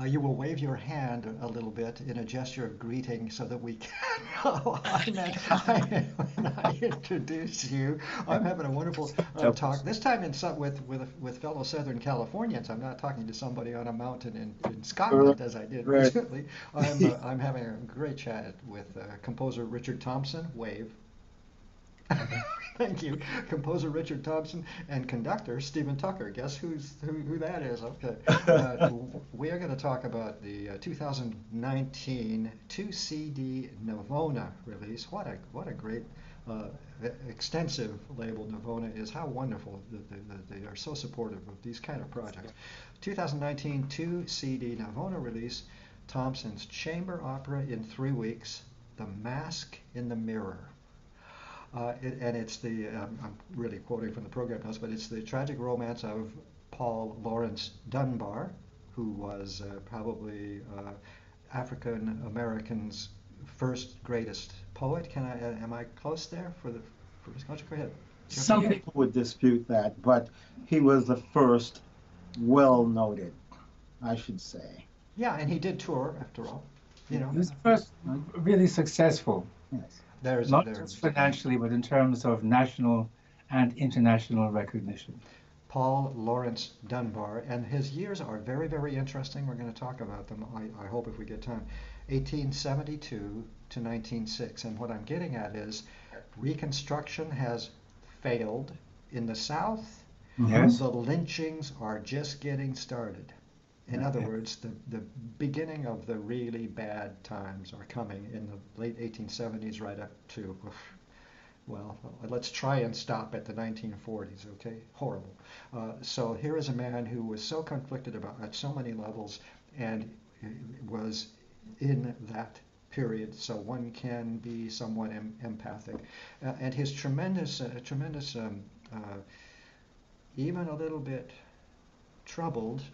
You will wave your hand a little bit in a gesture of greeting so that we can. Oh, I meant when I introduce you, I'm having a wonderful talk. This time with fellow Southern Californians. I'm not talking to somebody on a mountain in Right. Scotland as I did Right. recently. I'm having a great chat with composer Richard Thompson. Wave. Thank you, composer Richard Thompson and conductor Stephen Tucker. Guess who that is? Okay, we are going to talk about the 2019 2 CD Navona release. What a great extensive label Navona is. How wonderful that they are so supportive of these kind of projects. 2019 2 CD Navona release. Thompson's chamber opera in 3 weeks. The Mask in the Mirror. And it's I'm really quoting from the program notes, but it's the tragic romance of Paul Laurence Dunbar, who was probably African American's first greatest poet. Am I close there for this country? Go ahead. Some people would dispute that, but he was the first well noted, I should say. Yeah, and he did tour after all. He was first really successful. Yes. Not just financially, but in terms of national and international recognition. Paul Laurence Dunbar, and his years are very, very interesting. We're going to talk about them, I hope, if we get time. 1872 to 1906, and what I'm getting at is Reconstruction has failed in the South. Yes. The lynchings are just getting started. In other words, the beginning of the really bad times are coming in the late 1870s right up to, well, let's try and stop at the 1940s, okay? Horrible. So here is a man who was so conflicted about at so many levels and was in that period, so one can be somewhat empathic. And his tremendous, even a little bit troubled,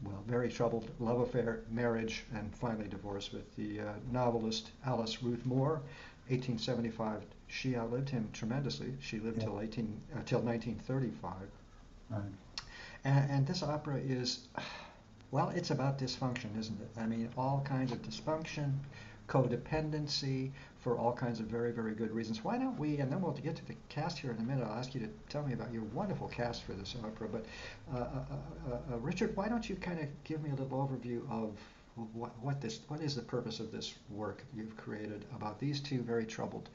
well, very troubled love affair, marriage, and finally divorce with the novelist Alice Ruth Moore. 1875, she outlived him tremendously. She lived till 1935. Right. And this opera is, well, it's about dysfunction, isn't it? I mean, all kinds of dysfunction, codependency, for all kinds of very, very good reasons. Why don't we, and then we'll get to the cast here in a minute. I'll ask you to tell me about your wonderful cast for this opera. But Richard, why don't you kind of give me a little overview of what is the purpose of this work you've created about these two very troubled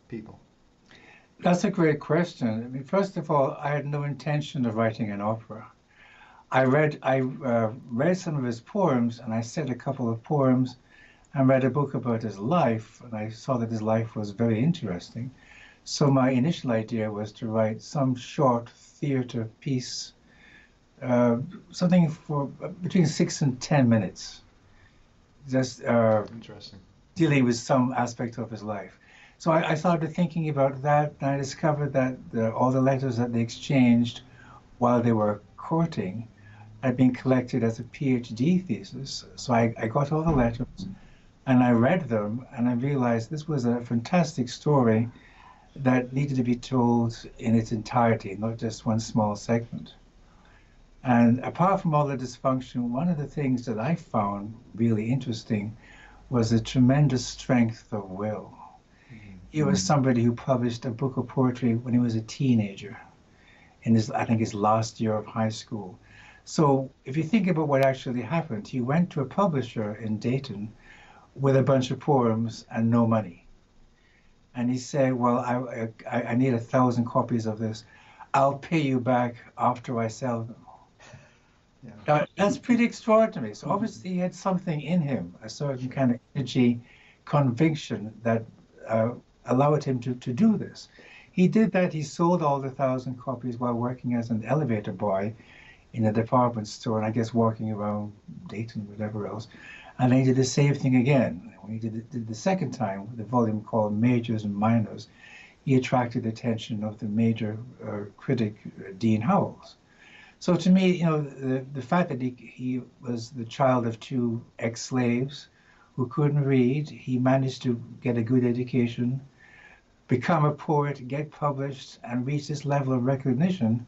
people? That's a great question. I mean, first of all, I had no intention of writing an opera. I read some of his poems, and I said a couple of poems, and read a book about his life, and I saw that his life was very interesting. So my initial idea was to write some short theater piece, something for between 6 and 10 minutes, just Interesting. dealing with some aspect of his life. So I started thinking about that, and I discovered that all the letters that they exchanged while they were courting had been collected as a PhD thesis. So I got all the letters, and I read them, and I realized this was a fantastic story that needed to be told in its entirety, not just one small segment. And apart from all the dysfunction, one of the things that I found really interesting was the tremendous strength of will. He was somebody who published a book of poetry when he was a teenager, in I think his last year of high school. So if you think about what actually happened, he went to a publisher in Dayton with a bunch of poems and no money. And he said, well, I need 1,000 copies of this. I'll pay you back after I sell them. Yeah. That's pretty extraordinary. So obviously he had something in him, a certain kind of energy, conviction that allowed him to do this. He did that. He sold all the 1,000 copies while working as an elevator boy in a department store, and I guess walking around Dayton, whatever else. And then he did the same thing again. When he did the second time, the volume called Majors and Minors, he attracted the attention of the major critic, Dean Howells. So to me, you know, the fact that he was the child of two ex-slaves who couldn't read, he managed to get a good education, become a poet, get published, and reach this level of recognition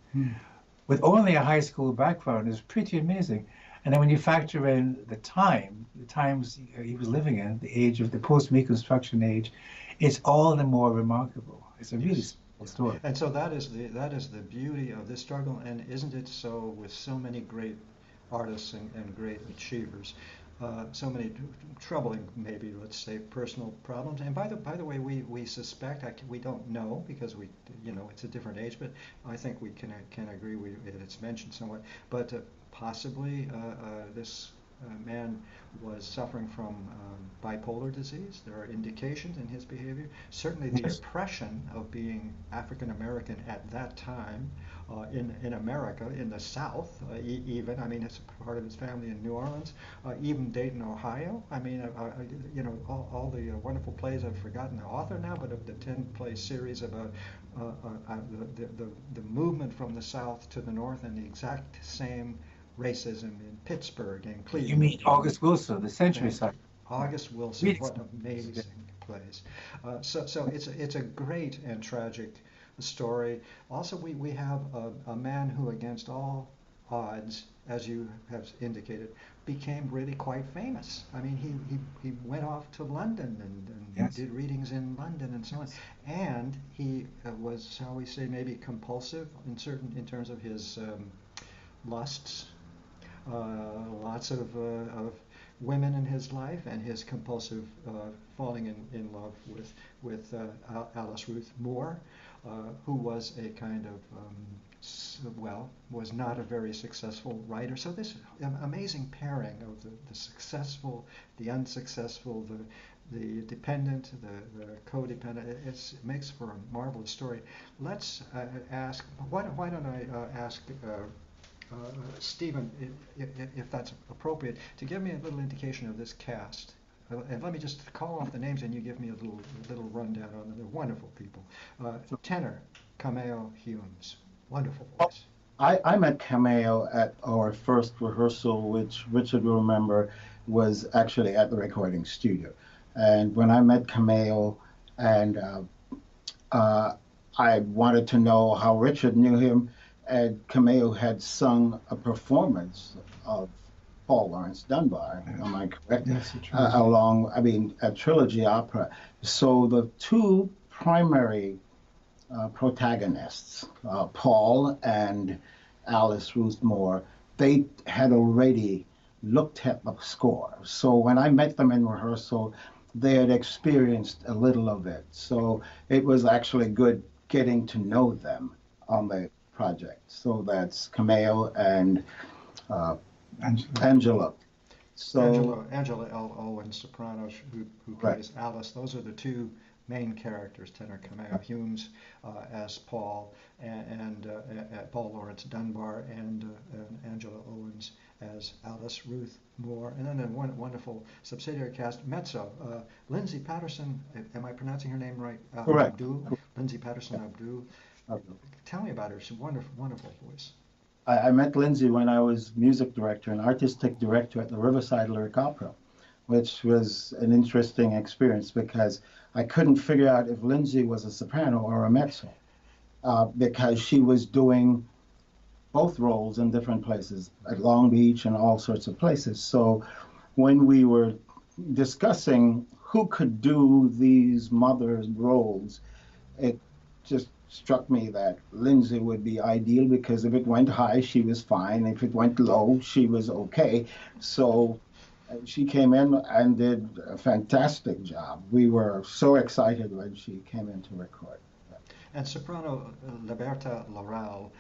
with only a high school background is pretty amazing. And then when you factor in the times he was living in, the age of the post-Reconstruction age, it's all the more remarkable. It's a really Yes. simple story. And so that is the beauty of this struggle, and isn't it so with so many great artists and great achievers? So many troubling, maybe let's say, personal problems. And by the way, we suspect, we don't know because it's a different age, but I think we can agree it's mentioned somewhat. But possibly this man was suffering from bipolar disease. There are indications in his behavior. Certainly the Yes. oppression of being African American at that time in America, in the South, even. I mean, it's part of his family in New Orleans, even Dayton, Ohio. I mean, all the wonderful plays. I've forgotten the author now, but of the 10-play series about the movement from the South to the North and the exact same racism in Pittsburgh and Cleveland. You mean August Wilson, the Century Side? August Wilson, Really what amazing plays. So it's a great and tragic story. Also, we have a man who, against all odds, as you have indicated, became really quite famous. I mean, he went off to London and Yes. did readings in London and so on. And he was, shall we say, maybe compulsive in terms of his lusts. Lots of women in his life, and his compulsive falling in love with Alice Ruth Moore, who was a kind of was not a very successful writer. So this amazing pairing of the successful, the unsuccessful, the dependent, the codependent, it makes for a marvelous story. Let's ask. Why don't I ask? Stephen, if that's appropriate, to give me a little indication of this cast. And let me just call off the names, and you give me a little rundown on them. They're wonderful people. Tenor, Cameo Humes, wonderful voice. I met Cameo at our first rehearsal, which Richard will remember was actually at the recording studio. And when I met Cameo, and I wanted to know how Richard knew him, and Cameo had sung a performance of Paul Laurence Dunbar, am I correct? Yes, a trilogy opera. So the two primary protagonists, Paul and Alice Ruth Moore, they had already looked at the score. So when I met them in rehearsal, they had experienced a little of it. So it was actually good getting to know them on the project. So that's Cameo and Angela. So Angela L. Owen, soprano, who plays Alice. Those are the two main characters, tenor Cameo Humes as Paul, and Paul Laurence Dunbar, and Angela Owens as Alice Ruth Moore. And then a wonderful subsidiary cast, mezzo, Lindsay Patterson, am I pronouncing her name right? Correct. Abdul, Lindsay Patterson Abdul. Tell me about her. She's a wonderful, wonderful voice. I met Lindsay when I was music director and artistic director at the Riverside Lyric Opera, which was an interesting experience because I couldn't figure out if Lindsay was a soprano or a mezzo, because she was doing both roles in different places, at Long Beach and all sorts of places. So when we were discussing who could do these mother roles, it just struck me that Lindsay would be ideal because if it went high, she was fine. If it went low, she was okay. So she came in and did a fantastic job. We were so excited when she came in to record. And soprano Liberta Laurel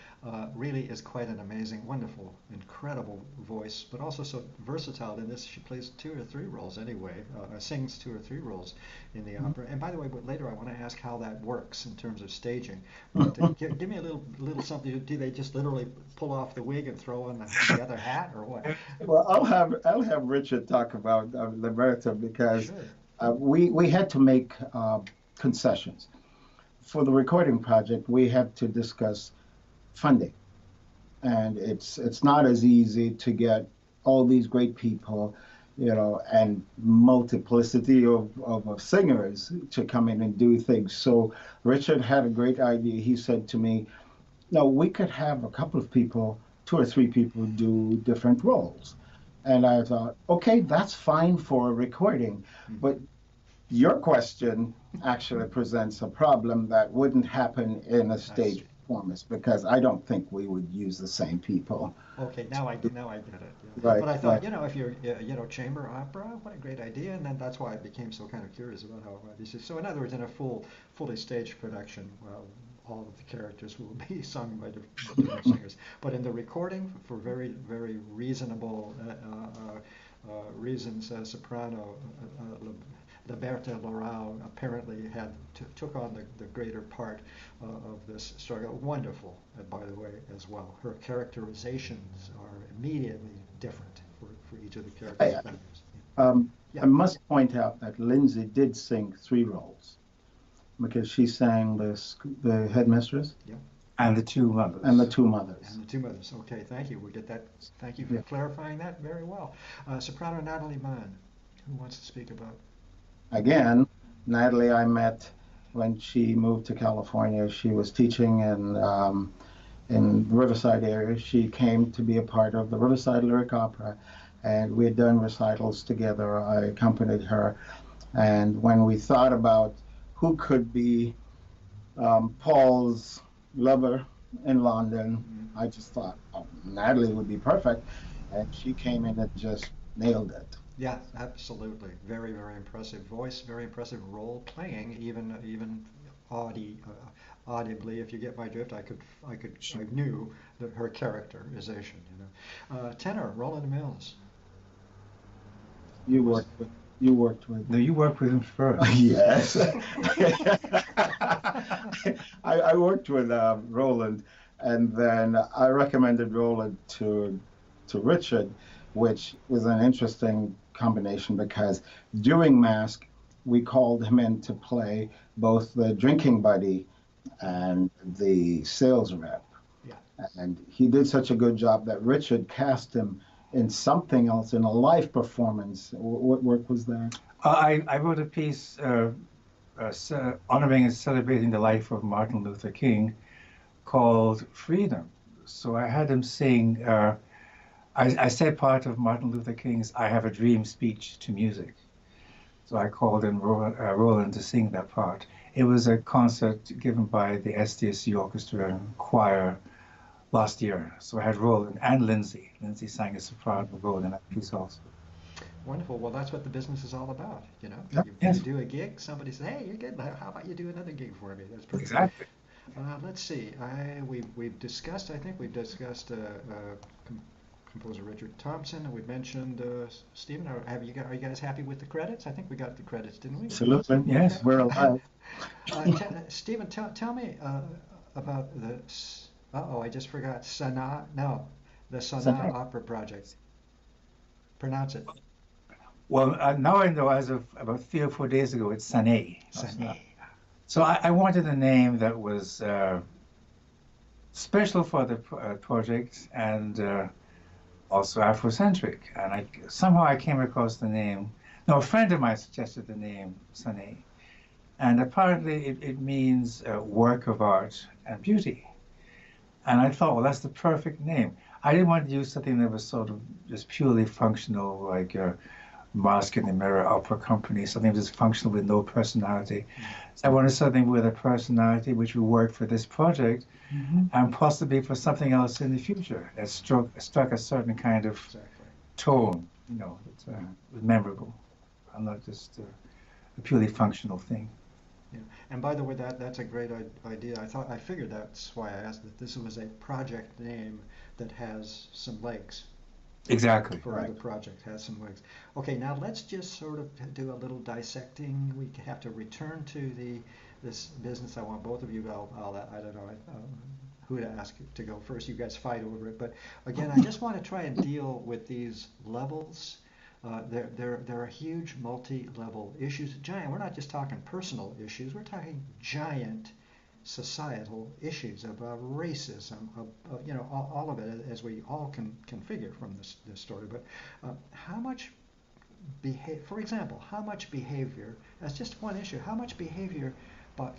really is quite an amazing, wonderful, incredible voice, but also so versatile in this. She plays 2 or 3 roles anyway, sings 2 or 3 roles in the opera. And by the way, later I want to ask how that works in terms of staging. But give me a little something. Do they just literally pull off the wig and throw on the other hat, or what? Well, I'll have Richard talk about Liberta because Sure. we had to make concessions. For the recording project, we had to discuss funding, and it's not as easy to get all these great people, and multiplicity of singers to come in and do things. So Richard had a great idea. He said to me, "No, we could have a couple of people, 2 or 3 people, do different roles." And I thought, okay, that's fine for a recording, but your question actually presents a problem that wouldn't happen in a I stage see. performance because I don't think we would use the same people. Okay, now I get it. Yeah. Right, But I thought, right. if you're, chamber opera, what a great idea. And then that's why I became so kind of curious about how this is. So in other words, in a fully staged production, well, all of the characters will be sung by different singers. But in the recording, for very, very reasonable reasons, soprano Liberta Laurel apparently took on the greater part of this struggle. Wonderful, by the way, as well. Her characterizations are immediately different for each of the characters. I, um, I Yeah, must point out that Lindsay did sing three roles because she sang the headmistress yeah. And the two and the mothers. two mothers. And the two mothers. Okay, thank you. We get that. Thank you for Yeah. clarifying that very well. Soprano Natalie Mann, who wants to speak about? Again, Natalie, I met when she moved to California. She was teaching in Riverside area. She came to be a part of the Riverside Lyric Opera, and we had done recitals together. I accompanied her, and when we thought about who could be Paul's lover in London, I just thought, oh, Natalie would be perfect, and she came in and just nailed it. Yeah, absolutely. Very, very impressive voice, very impressive role playing, even audibly. If you get my drift, I knew that her characterization. Tenor Roland Mills. You Who was? worked with you worked with No, you worked with him first. yes. I worked with Roland, and then I recommended Roland to Richard, which was an interesting combination because during Mask, we called him in to play both the drinking buddy and the sales rep. Yeah. And he did such a good job that Richard cast him in something else, in a live performance. What work was that? I wrote a piece honoring and celebrating the life of Martin Luther King called Freedom. So I had him sing, I said part of Martin Luther King's I Have a Dream speech to music. So I called in Roland to sing that part. It was a concert given by the SDSU Orchestra and Choir last year. So I had Roland and Lindsay. Lindsay sang a soprano role in that piece also. Wonderful. Well, that's what the business is all about. Yep. You Yes, do a gig, somebody says, "Hey, you're good. How about you do another gig for me?" That's perfect. exactly. Let's see. We've discussed. I think we've discussed composer Richard Thompson, and we mentioned Stephen. Are you guys happy with the credits? I think we got the credits, didn't we? Absolutely. Yes. We're alive. Stephen, tell me about the. I just forgot. Sanaa. No, the Sanaa Same. Opera Project. Pronounce it. Well, now I know as of about 3 or 4 days ago, it's Sané. Sanaa. So I wanted a name that was special for the project and also Afrocentric. And somehow I came across the name. No, a friend of mine suggested the name Sané. And apparently it means work of art and beauty. And I thought, well, that's the perfect name. I didn't want to use something that was sort of just purely functional, like Mask in the Mirror Opera Company, something that's functional with no personality. So I wanted something with a personality which would work for this project and possibly for something else in the future that struck a certain kind of Exactly. tone, that was memorable and not just a purely functional thing. Yeah. And by the way, that's a great idea. I figured that's why I asked that this was a project name that has some legs Exactly. for other projects, has some legs. Okay, now let's just sort of do a little dissecting. We have to return to this business. I want both of you. I don't know who to ask to go first. You guys fight over it, but again, I just want to try and deal with these levels. There are huge multi-level issues. Giant. We're not just talking personal issues. We're talking giant societal issues about racism, all of it, as we all can figure from this story. But how much for example, how much behavior, as just one issue, how much behavior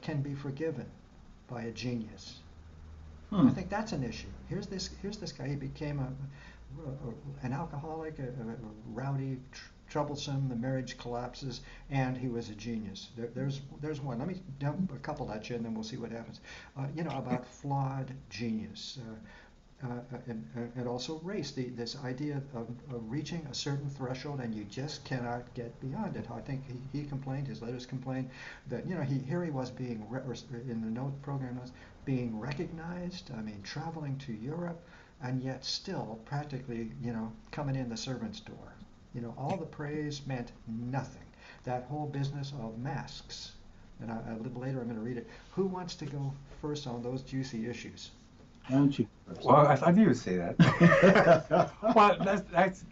can be forgiven by a genius? I think that's an issue. Here's this guy. He became an alcoholic, rowdy, troublesome. The marriage collapses, and he was a genius. There's one. Let me dump a couple at you, and then we'll see what happens. About flawed genius. And also race, this idea of reaching a certain threshold and you just cannot get beyond it. I think he complained, his letters complained, that here he was being, in the note program notes, being recognized, I mean traveling to Europe, and yet still practically, coming in the servant's door. All the praise meant nothing. That whole business of masks, and a little later I'm going to read it. Who wants to go first on those juicy issues? Aren't you? Well, I thought you would say that. Well,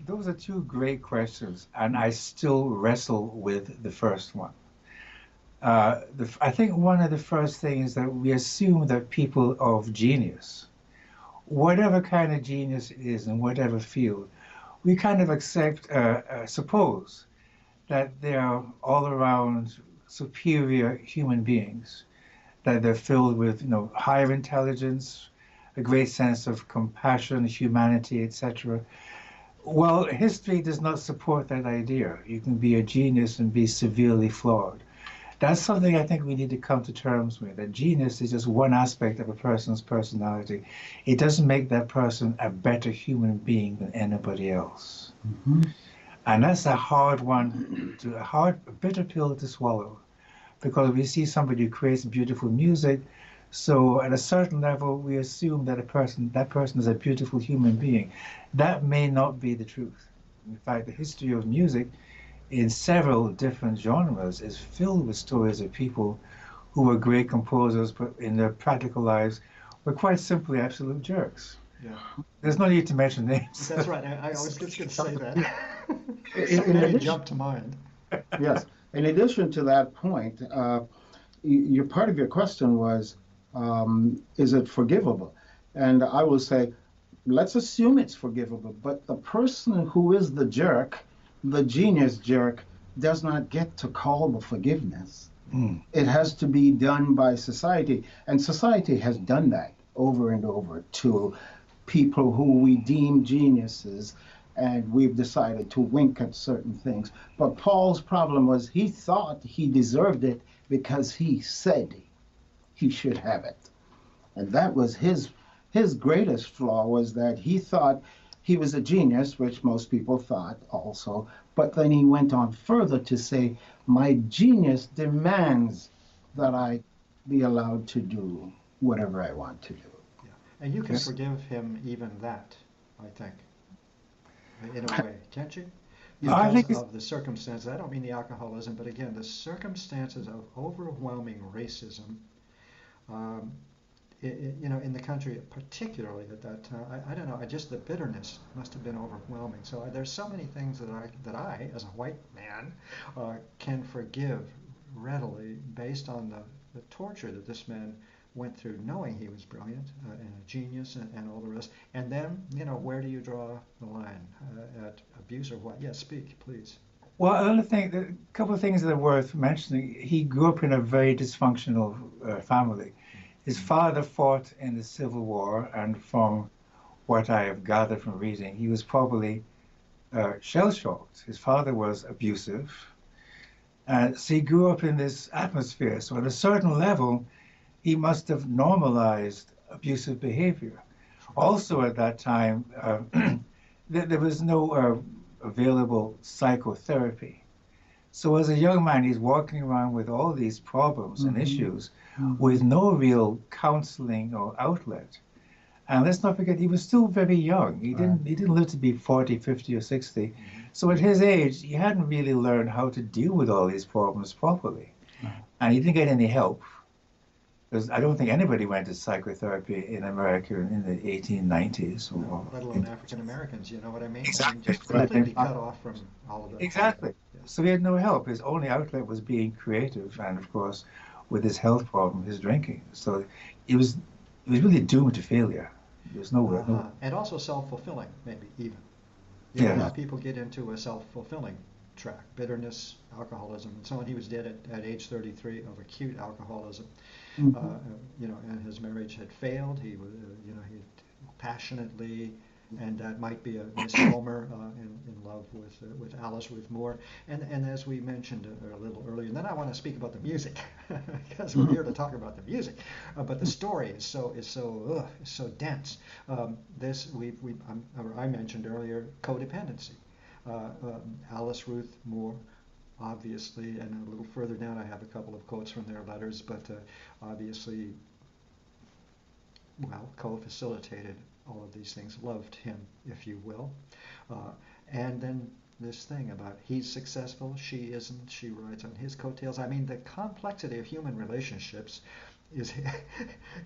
those are two great questions, and I still wrestle with the first one. I think one of the first things is that we assume that people of genius, whatever kind of genius it is in whatever field, we kind of suppose that they are all around superior human beings, that they're filled with higher intelligence, a great sense of compassion, humanity, etc. Well, history does not support that idea. You can be a genius and be severely flawed. That's something I think we need to come to terms with, that genius is just one aspect of a person's personality. It doesn't make that person a better human being than anybody else. Mm-hmm. And that's a hard one, a bitter pill to swallow, because we see somebody who creates beautiful music. So at a certain level, we assume that that person is a beautiful human being. That may not be the truth. In fact, the history of music in several different genres is filled with stories of people who were great composers, but in their practical lives were quite simply absolute jerks. Yeah. There's no need to mention names. That's right. I was just going to say that. In Many addition, jumped to mind. yes. In addition to that point, your part of your question was, is it forgivable? And I will say, let's assume it's forgivable, but the person who is the jerk, the genius jerk, does not get to call the forgiveness. Mm. It has to be done by society, and society has done that over and over to people who we deem geniuses, and we've decided to wink at certain things. But Paul's problem was he thought he deserved it because he said he should have it. And that was his greatest flaw, was that he thought he was a genius, which most people thought also, but then he went on further to say, my genius demands that I be allowed to do whatever I want to do. Yeah. And you can forgive him even that, I think, in a way, can't you? Because of the circumstances. I don't mean the alcoholism, but again, the circumstances of overwhelming racism, in the country, particularly at that time. I don't know. Just the bitterness must have been overwhelming. So there's so many things that I, as a white man, can forgive readily based on the torture that this man went through, knowing he was brilliant and a genius and all the rest. And then, where do you draw the line at abuse or what? Yes, speak, please. Well, another thing, a couple of things that are worth mentioning. He grew up in a very dysfunctional family. His father fought in the Civil War, and from what I have gathered from reading, he was probably shell-shocked. His father was abusive, so he grew up in this atmosphere. So at a certain level, he must have normalized abusive behavior. Also at that time, there was no available psychotherapy. So as a young man, he's walking around with all these problems and issues with no real counseling or outlet. And let's not forget, he was still very young. He didn't live to be 40, 50, or 60. So at his age, he hadn't really learned how to deal with all these problems properly. And he didn't get any help. Because I don't think anybody went to psychotherapy in America in the 1890s. Or let alone African Americans, you know what I mean? Exactly. I mean, just completely cut off from all of that. Exactly. Yeah. So he had no help. His only outlet was being creative, and of course, with his health problem, his drinking. So he was really doomed to failure. There's nowhere. And also self-fulfilling, maybe even. Yeah. A lot of people get into a self-fulfilling track, bitterness, alcoholism, and so on. He was dead at age 33 of acute alcoholism. And his marriage had failed. He was, he passionately and that might be a misnomer in love with Alice Ruth Moore. And as we mentioned a little earlier, and then I want to speak about the music because we're here to talk about the music. But the story is so dense. I mentioned earlier codependency. Alice Ruth Moore, obviously, and a little further down I have a couple of quotes from their letters, but obviously, well, co-facilitated all of these things, loved him, if you will. And then this thing about he's successful, she isn't, she rides on his coattails. I mean, the complexity of human relationships is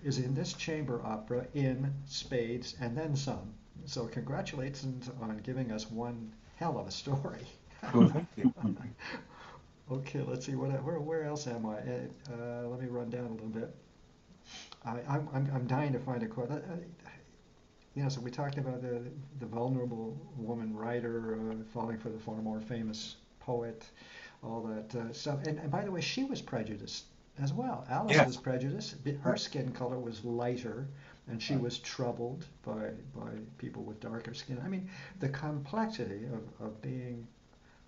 is in this chamber opera in spades and then some. So congratulations on giving us one hell of a story. Well, thank you. Okay, let's see where else am I? Let me run down a little bit. I'm dying to find a quote. So we talked about the vulnerable woman writer falling for the far more famous poet, all that stuff. And by the way, she was prejudiced as well. Alice Yes. was prejudiced. Her skin color was lighter, and she was troubled by people with darker skin. I mean, the complexity of being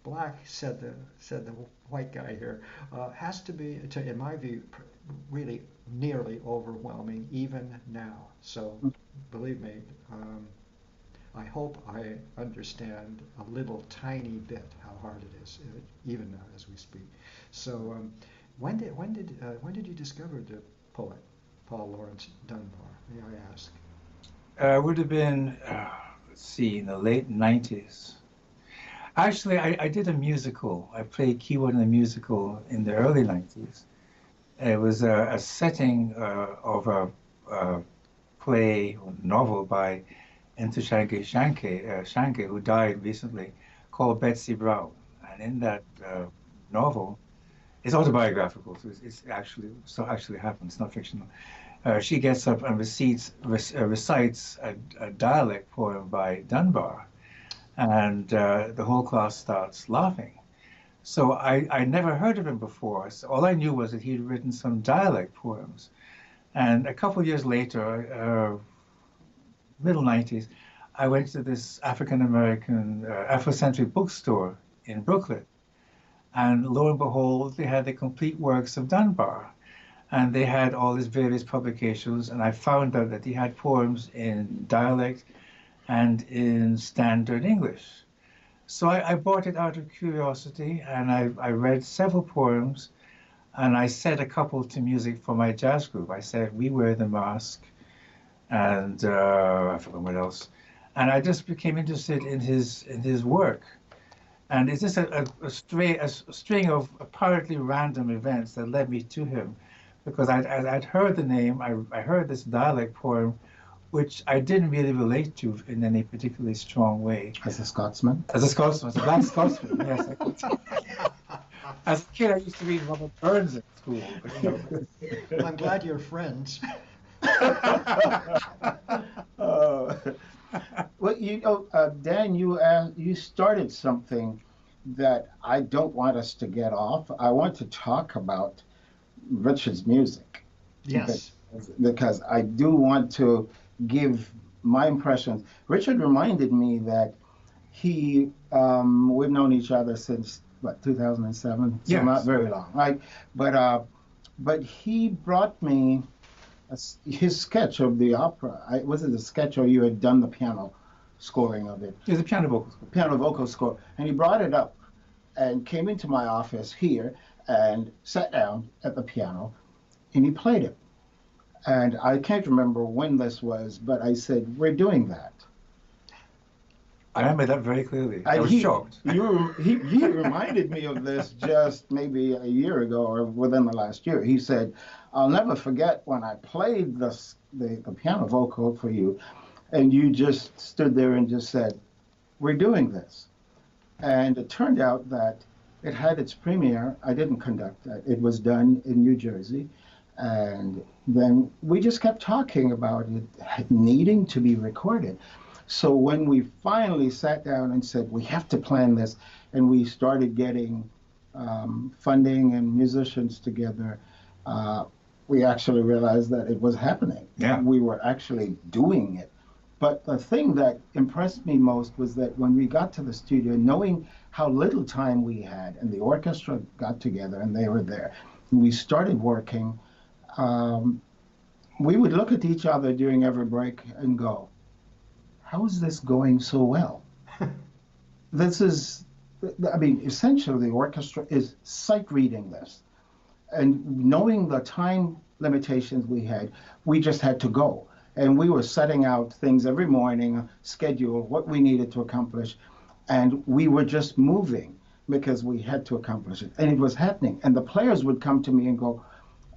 black, said the white guy here, has to be, in my view, really nearly overwhelming even now. So believe me, I hope I understand a little tiny bit how hard it is, even now as we speak. So when did you discover the poet Paul Laurence Dunbar? May I ask? It would have been, let's see, in the late 90s. Actually, I did a musical. I played keyboard in a musical in the early 90s. It was a setting of a play or novel by Ntozake Shange, who died recently, called Betsy Brown. And in that novel, it's autobiographical, so it's actually happened. It's not fictional. She gets up and recites a dialect poem by Dunbar, and the whole class starts laughing. So I never heard of him before. So all I knew was that he'd written some dialect poems. And a couple of years later, middle 90s, I went to this African-American Afrocentric bookstore in Brooklyn. And lo and behold, they had the complete works of Dunbar. And they had all these various publications. And I found out that he had poems in dialect and in standard English. So I bought it out of curiosity, and I read several poems, and I set a couple to music for my jazz group. I said, "We Wear the Mask," and I forgot what else. And I just became interested in his work. And it's just a string of apparently random events that led me to him, because I'd heard the name, I heard this dialect poem, which I didn't really relate to in any particularly strong way. As a Scotsman? As a Scotsman, as a black Scotsman, yes. As a kid, I used to read Robert Burns at school. But, I'm glad you're friends. Well, Dan, you started something that I don't want us to get off. I want to talk about Richard's music. Yes. Because I do want to give my impressions. Richard reminded me that we've known each other since, 2007? So yes. Not very long, right? But he brought me his sketch of the opera. Was it a sketch, or you had done the piano scoring of it? It was a piano vocal score. Piano vocal score. And he brought it up and came into my office here and sat down at the piano, and he played it. And I can't remember when this was, but I said, "We're doing that." I remember that very clearly. I was shocked. He reminded me of this just maybe a year ago or within the last year. He said, "I'll never forget when I played the piano vocal for you, and you just stood there and just said, 'We're doing this.'" And it turned out that it had its premiere. I didn't conduct that. It was done in New Jersey. And then we just kept talking about it needing to be recorded. So when we finally sat down and said, we have to plan this, and we started getting funding and musicians together, we actually realized that it was happening. Yeah. We were actually doing it. But the thing that impressed me most was that when we got to the studio, knowing how little time we had, and the orchestra got together and they were there, and we started working, um, we would look at each other during every break and go, how is this going so well? This is, I mean, essentially the orchestra is sight reading this. And knowing the time limitations we had, we just had to go. And we were setting out things every morning, a schedule, what we needed to accomplish. And we were just moving because we had to accomplish it. And it was happening. And the players would come to me and go,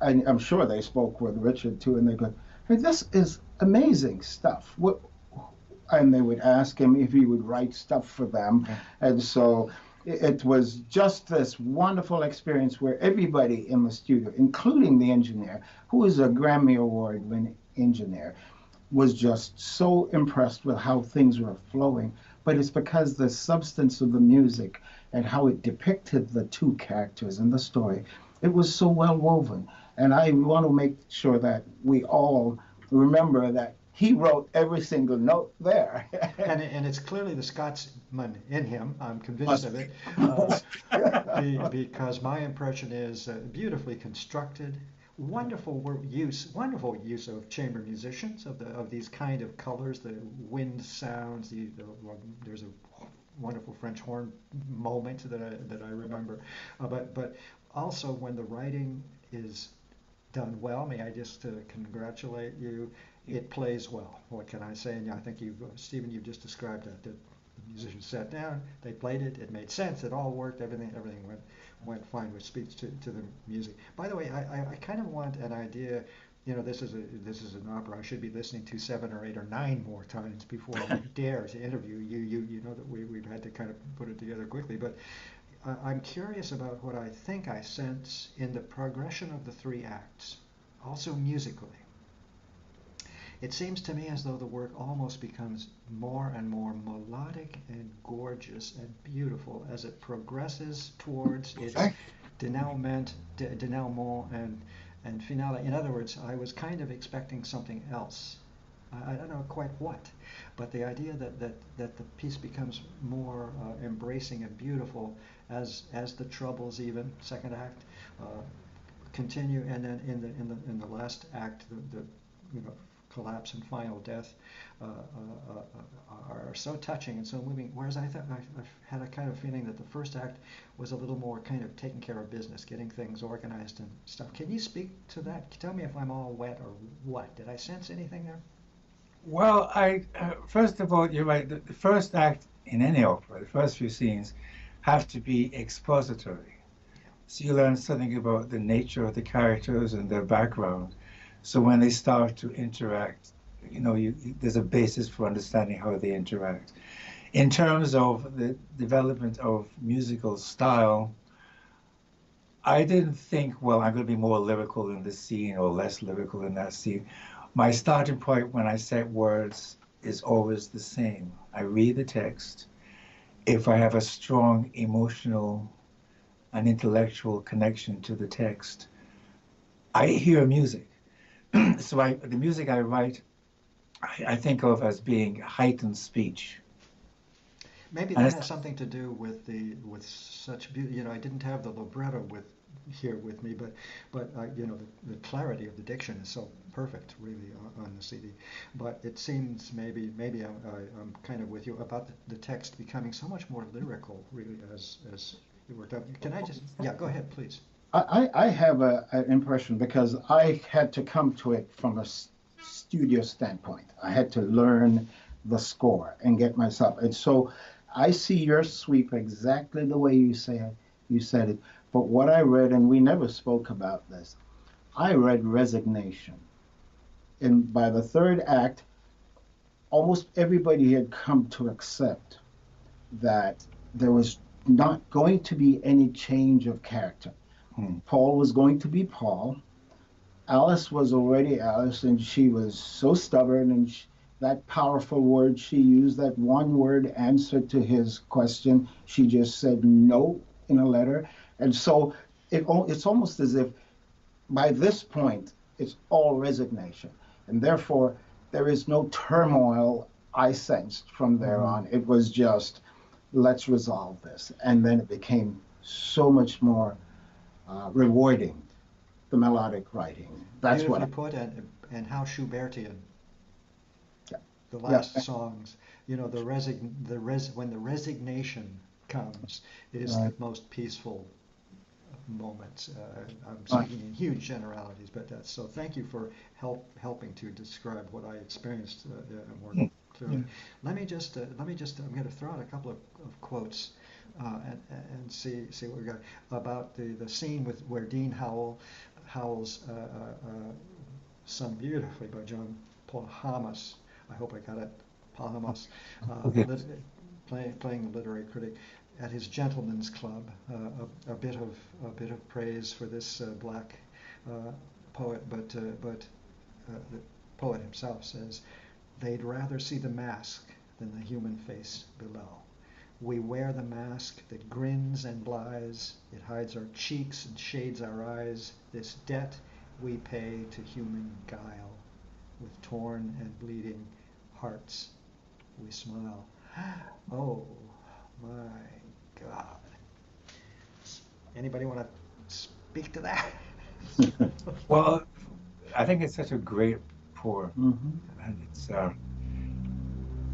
and I'm sure they spoke with Richard too, and they go, hey, this is amazing stuff. What? And they would ask him if he would write stuff for them. And so it was just this wonderful experience where everybody in the studio, including the engineer, who is a Grammy Award-winning engineer, was just so impressed with how things were flowing. But it's because the substance of the music and how it depicted the two characters in the story, it was so well woven. And I want to make sure that we all remember that he wrote every single note there. And it's clearly the Scotsman in him. I'm convinced of it. Because my impression is beautifully constructed, wonderful use of chamber musicians, of these kind of colors, the wind sounds. There's a wonderful French horn moment that I remember. But also when the writing is done well, may I just congratulate you. It plays well. What can I say? And I think Stephen, you've just described that. The musicians sat down, they played it, it made sense, it all worked, everything went fine, which speaks to the music. By the way, I kind of want an idea. This is an opera I should be listening to 7 or 8 or 9 more times before I dare to interview you. You know that we've had to kind of put it together quickly, but I'm curious about what I think I sense in the progression of the 3 acts, also musically. It seems to me as though the work almost becomes more and more melodic and gorgeous and beautiful as it progresses towards its denouement and finale. In other words, I was kind of expecting something else. I don't know quite what, but the idea that the piece becomes more embracing and beautiful as the troubles, even second act, continue, and then in the last act, the collapse and final death are so touching and so moving. Whereas I've had a kind of feeling that the first act was a little more kind of taking care of business, getting things organized and stuff. Can you speak to that? Tell me if I'm all wet or what. Did I sense anything there? Well, first of all, you're right. The first act in any opera, the first few scenes, have to be expository. So you learn something about the nature of the characters and their background. So when they start to interact, there's a basis for understanding how they interact. In terms of the development of musical style, I didn't think, well, I'm going to be more lyrical in this scene or less lyrical in that scene. My starting point when I set words is always the same. I read the text. If I have a strong emotional and intellectual connection to the text, I hear music. So the music I write, I think of as being heightened speech. Maybe that has something to do with such beauty. I didn't have the libretto here with me, but the clarity of the diction is so perfect, really, on the CD. But it seems maybe I'm kind of with you about the text becoming so much more lyrical, really, as it worked out. Can I just? Yeah, go ahead, please. I have an impression because I had to come to it from a studio standpoint. I had to learn the score and get myself. And so I see your sweep exactly the way you said it. But what I read, and we never spoke about this, I read resignation. And by the third act, almost everybody had come to accept that there was not going to be any change of character. Paul was going to be Paul. Alice was already Alice, and she was so stubborn, and that powerful word she used, that one word answer to his question, she just said no in a letter. And so it's almost as if by this point, it's all resignation. And therefore, there is no turmoil I sensed from there on. It was just, let's resolve this. And then it became so much more rewarding, the melodic writing. That's Beautifully what. put, and how Schubertian. Yeah. The Yeah. last songs, you know, when the resignation comes is the Right. most peaceful moments. I'm Right. speaking in huge generalities, but that's so. Thank you for helping to describe what I experienced more Yeah. clearly. Let me just. I'm going to throw out a couple of quotes and see what we got about the scene with where Dean Howells sung beautifully by John Paul. I hope I got it. Palmas, Okay. playing the literary critic at his gentleman's club. A bit of praise for this black poet, but the poet himself says they'd rather see the mask than the human face below. We wear the mask that grins and lies. It hides our cheeks and shades our eyes. This debt we pay to human guile. With torn and bleeding hearts we smile. Oh my God. Anybody want to speak to that? Well, I think it's such a great poem, Mhm. and it's.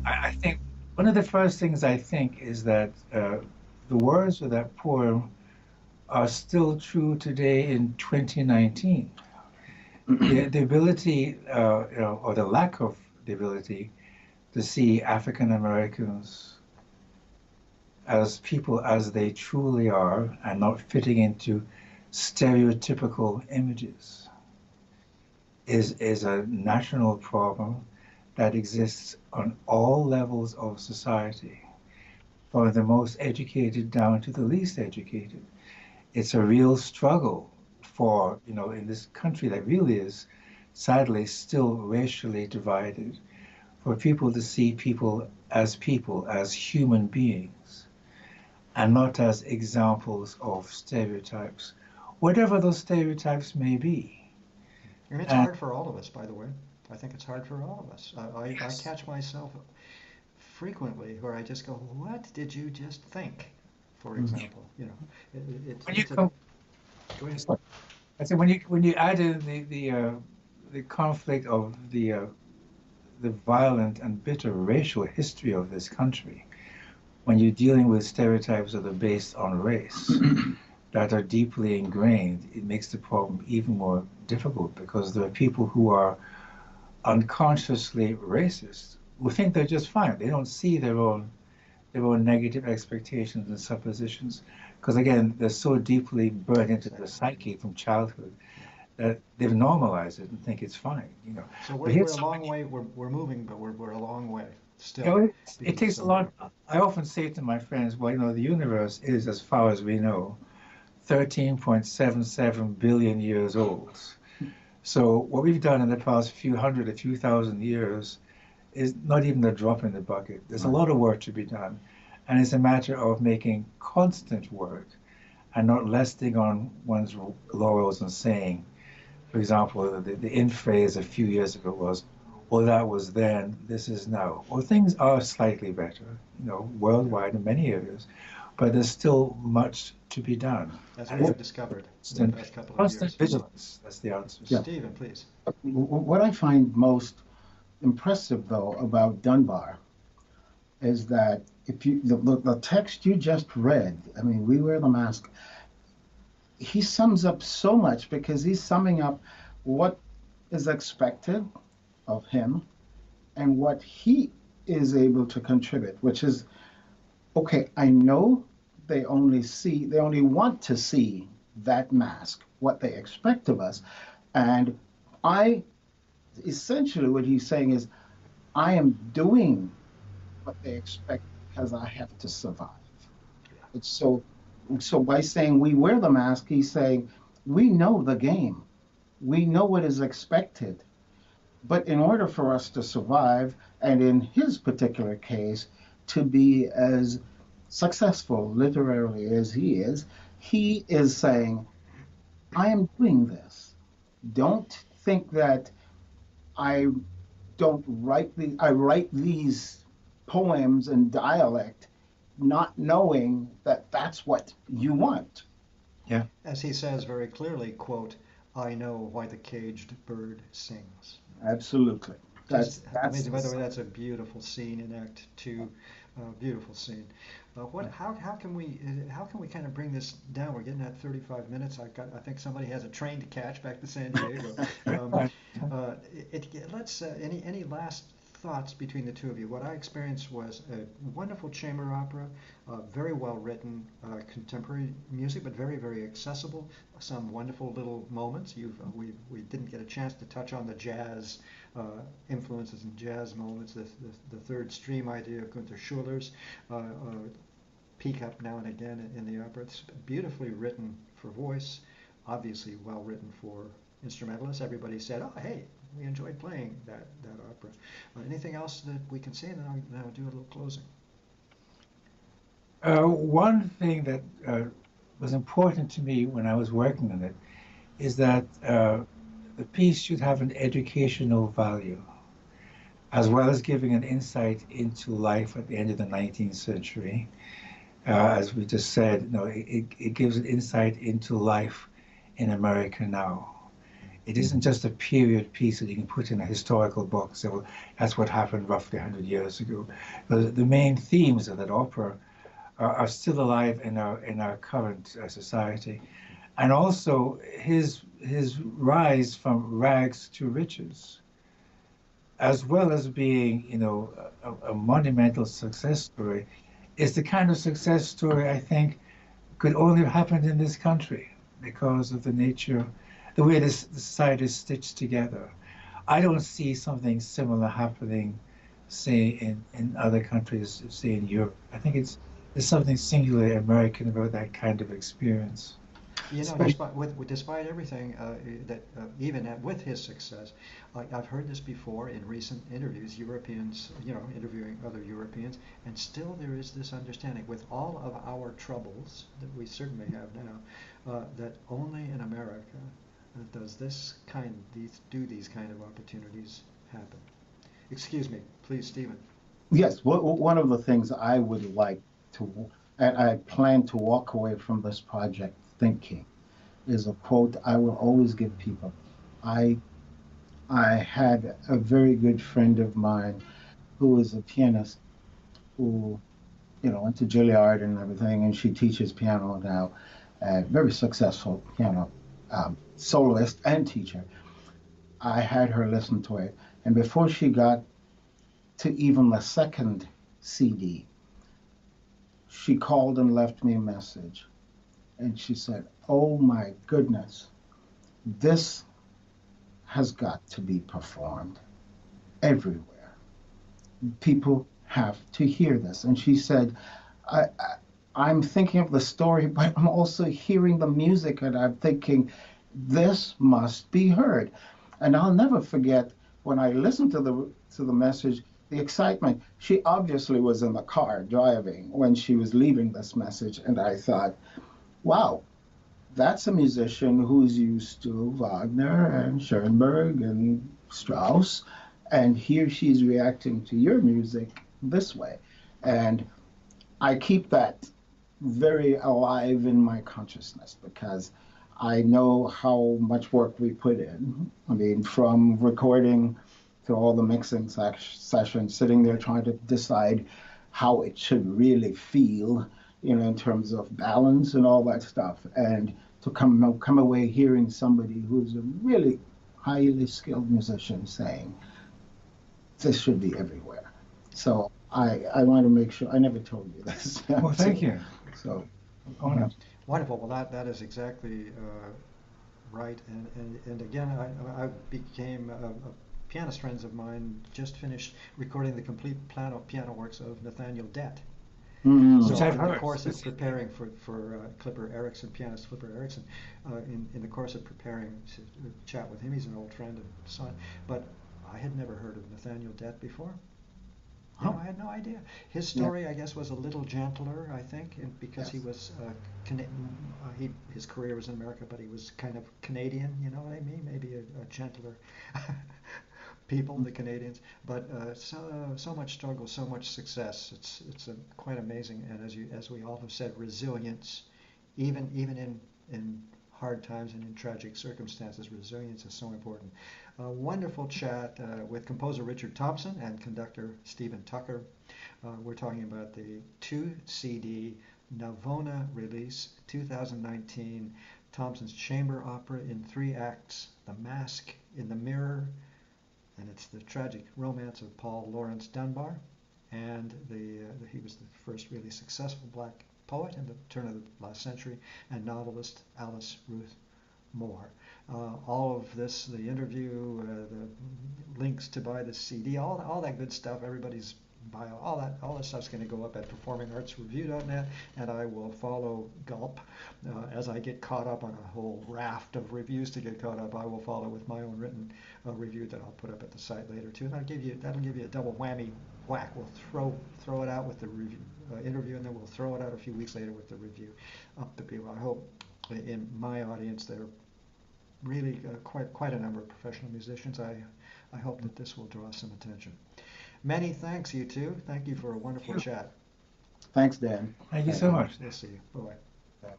I think one of the first things I think is that the words of that poem are still true today in 2019. The ability, or the lack of the ability, to see African Americans as people as they truly are and not fitting into stereotypical images is a national problem that exists on all levels of society, from the most educated down to the least educated. It's a real struggle for, in this country that really is sadly still racially divided, for people to see people, as human beings, and not as examples of stereotypes, whatever those stereotypes may be. And it's And hard for all of us, by the way. I think it's hard for all of us. I yes, catch myself frequently where I just go, "What did you just think?" For Mhm. example, when you it's a. come, Go ahead. I say when you add in the conflict of the violent and bitter racial history of this country, when you're dealing with stereotypes that are based on race, that are deeply ingrained, it makes the problem even more difficult because there are people who are unconsciously racist who think they're just fine. They don't see their own negative expectations and suppositions because again they're so deeply burned into the Exactly. psyche from childhood that they've normalized it and think it's fine. So But we're here's a something, long way. We're moving, but we're a long way you still know, it because it's takes a so new. lot. I often say to my friends, well, the universe is, as far as we know, 13.77 billion years old. So what we've done in the past a few thousand years is not even a drop in the bucket. There's a Right. lot of work to be done. And it's a matter of making constant work and not resting on one's laurels and saying, for example, the in phrase a few years ago was, well, that was then, this is now. Well, things are slightly better, Yeah. worldwide in many areas, but there's still much to be done. As And we it's have discovered in the constant, past couple of constant years. vigilance. That's the answer. Yeah. Stephen, please. What I find most impressive, though, about Dunbar is that if you the text you just read, I mean, we wear the mask. He sums up so much because he's summing up what is expected of him and what he is able to contribute, which is okay. I know they only want to see that mask, what they expect of us, and I essentially what he's saying is I am doing what they expect because I have to survive. It's so by saying we wear the mask, he's saying we know the game. We know what is expected. But in order for us to survive, and in his particular case, to be as successful literarily as he is saying, I am doing this. Don't think that I I write these poems in dialect, not knowing that that's what you want. Yeah. As he says very clearly, quote, I know why the caged bird sings. Absolutely. Just That's amazing. By the way, that's a beautiful scene in Act Two. Beautiful scene. How can we kind of bring this down? We're getting at 35 minutes. I think somebody has a train to catch back to San Diego. Um, let's any last thoughts between the two of you? What I experienced was a wonderful chamber opera, very well written, contemporary music, but very very accessible. Some wonderful little moments. We didn't get a chance to touch on the jazz influences and jazz moments. The third stream idea of Gunther Schuller's. Peek up now and again in the opera. It's beautifully written for voice, obviously well written for instrumentalists. Everybody said, "Oh, hey, we enjoyed playing that opera." Anything else that we can say? And then I'll do a little closing. One thing that was important to me when I was working on it is that the piece should have an educational value, as well as giving an insight into life at the end of the 19th century. As we just said, it gives an insight into life in America now. It isn't just a period piece that you can put in a historical book. So that's what happened roughly 100 years ago. The main themes of that opera are still alive in our current society, and also his rise from rags to riches, as well as being a monumental success story. Is the kind of success story I think could only happen in this country because of the nature, the way the society is stitched together. I don't see something similar happening, say, in other countries, say in Europe. I think there's something singularly American about that kind of experience. Despite everything with his success, I've heard this before in recent interviews. Europeans, interviewing other Europeans, and still there is this understanding, with all of our troubles that we certainly have now, that only in America does these kind of opportunities happen. Excuse me, please, Stephen. Yes, one of the things I would like to, and I plan to walk away from this project thinking, is a quote I will always give people. I had a very good friend of mine who is a pianist who, went to Juilliard and everything, and she teaches piano now. Very successful piano soloist and teacher. I had her listen to it, and before she got to even the second CD, she called and left me a message. And she said, "Oh my goodness, this has got to be performed everywhere. People have to hear this." And she said, I'm thinking of the story, but I'm also hearing the music, and I'm thinking, this must be heard. And I'll never forget when I listened to the message, the excitement. She obviously was in the car driving when she was leaving this message, and I thought, wow, that's a musician who's used to Wagner and Schoenberg and Strauss, and here she's reacting to your music this way. And I keep that very alive in my consciousness because I know how much work we put in. I mean, from recording to all the mixing sessions, sitting there trying to decide how it should really feel, in terms of balance and all that stuff. And to come away hearing somebody who's a really highly skilled musician saying, this should be everywhere. So I want to make sure, I never told you this. Well, thank you. So, Wonderful. Well, that is exactly right. And again, I became a pianist friends of mine just finished recording the complete piano works of Nathaniel Dett. mm-hmm. So in the course of preparing for Clipper Erickson, pianist Clipper Erickson, in the course of preparing to chat with him, he's an old friend and son, but I had never heard of Nathaniel Dett before. I had no idea. His story, I guess, was a little gentler, I think, because he was his career was in America, but he was kind of Canadian. You know what I mean? Maybe a gentler people, the Canadians, but so much struggle, so much success. It's quite amazing, and as we all have said, resilience, even in hard times and in tragic circumstances, resilience is so important. A wonderful chat with composer Richard Thompson and conductor Stephen Tucker. We're talking about the 2-CD Navona release, 2019, Thompson's chamber opera in 3 acts, The Mask in the Mirror, and it's the tragic romance of Paul Laurence Dunbar, and he was the first really successful black poet in the turn of the last century, and novelist Alice Ruth Moore. All of this, the interview, the links to buy the CD, all that good stuff, everybody's bio, all that stuff's going to go up at performingartsreview.net, and I will follow Gulp as I get caught up on a whole raft of reviews to get caught up. I will follow with my own written review that I'll put up at the site later too, and that'll give you a double whammy whack. We'll throw it out with the review, interview, and then we'll throw it out a few weeks later with the review up to people. I hope in my audience there are really quite a number of professional musicians. I hope that this will draw some attention. Many thanks, you two. Thank you for a wonderful chat. Thanks, Dan. Thank you so much. We'll see you. Bye-bye. Bye.